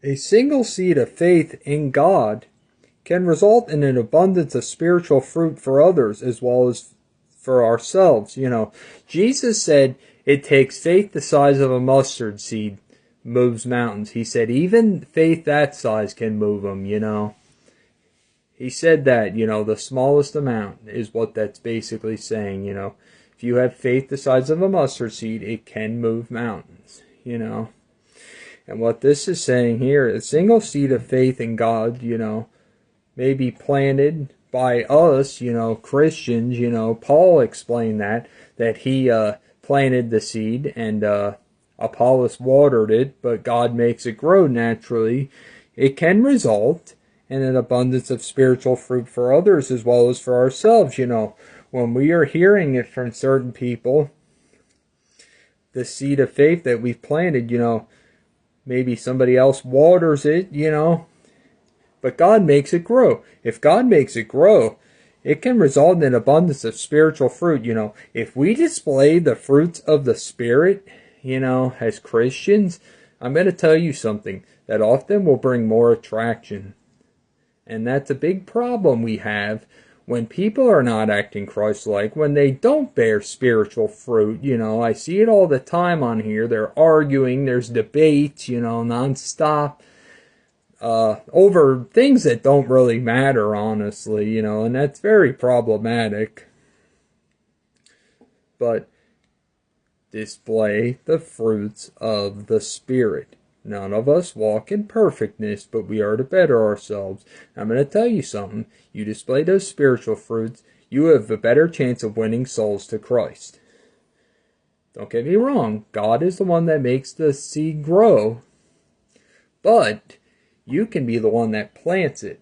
A single seed of faith in God can result in an abundance of spiritual fruit for others as well as for ourselves. Jesus said it takes faith the size of a mustard seed moves mountains. He said even faith that size can move them. He said that, the smallest amount is what that's basically saying. If you have faith the size of a mustard seed, it can move mountains. And what this is saying here, a single seed of faith in God, may be planted by us, Christians. Paul explained that he planted the seed and Apollos watered it, but God makes it grow naturally. It can result in an abundance of spiritual fruit for others as well as for ourselves. When we are hearing it from certain people, the seed of faith that we've planted, maybe somebody else waters it, but God makes it grow. If God makes it grow, it can result in an abundance of spiritual fruit. If we display the fruits of the Spirit, as Christians, I'm going to tell you something that often will bring more attraction. And that's a big problem we have when people are not acting Christ-like, when they don't bear spiritual fruit. I see it all the time on here. They're arguing, there's debates, nonstop, over things that don't really matter, honestly, and that's very problematic. But display the fruits of the Spirit. None of us walk in perfectness, but we are to better ourselves. I'm going to tell you something. You display those spiritual fruits, you have a better chance of winning souls to Christ. Don't get me wrong. God is the one that makes the seed grow. But you can be the one that plants it.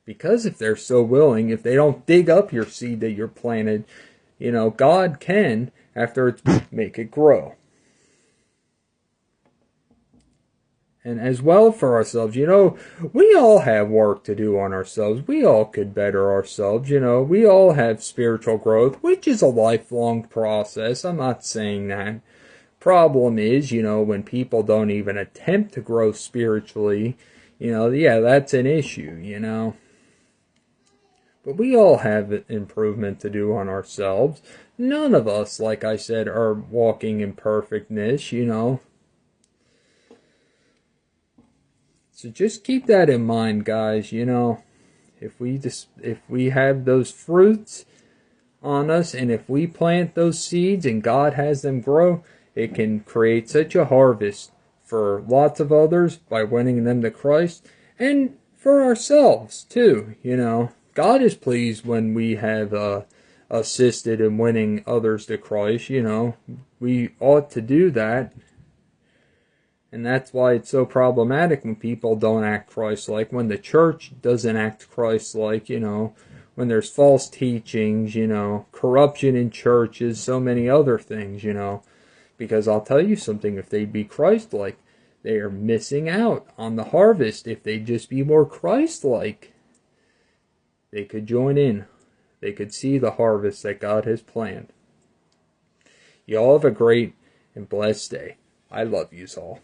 Because if they're so willing, if they don't dig up your seed that you're planted, God can, after it's make it grow. And as well for ourselves, we all have work to do on ourselves. We all could better ourselves, we all have spiritual growth, which is a lifelong process. I'm not saying that. Problem is, when people don't even attempt to grow spiritually, yeah, that's an issue, But we all have improvement to do on ourselves. None of us, like I said, are walking in perfectness, So just keep that in mind, guys. If we have those fruits on us, and if we plant those seeds and God has them grow, it can create such a harvest for lots of others by winning them to Christ, and for ourselves too. God is pleased when we have assisted in winning others to Christ. We ought to do that. And that's why it's so problematic when people don't act Christ-like, when the church doesn't act Christ-like, when there's false teachings, corruption in churches, so many other things, Because I'll tell you something, if they'd be Christ-like, they are missing out on the harvest. If they'd just be more Christ-like, they could join in. They could see the harvest that God has planned. Y'all have a great and blessed day. I love yous all.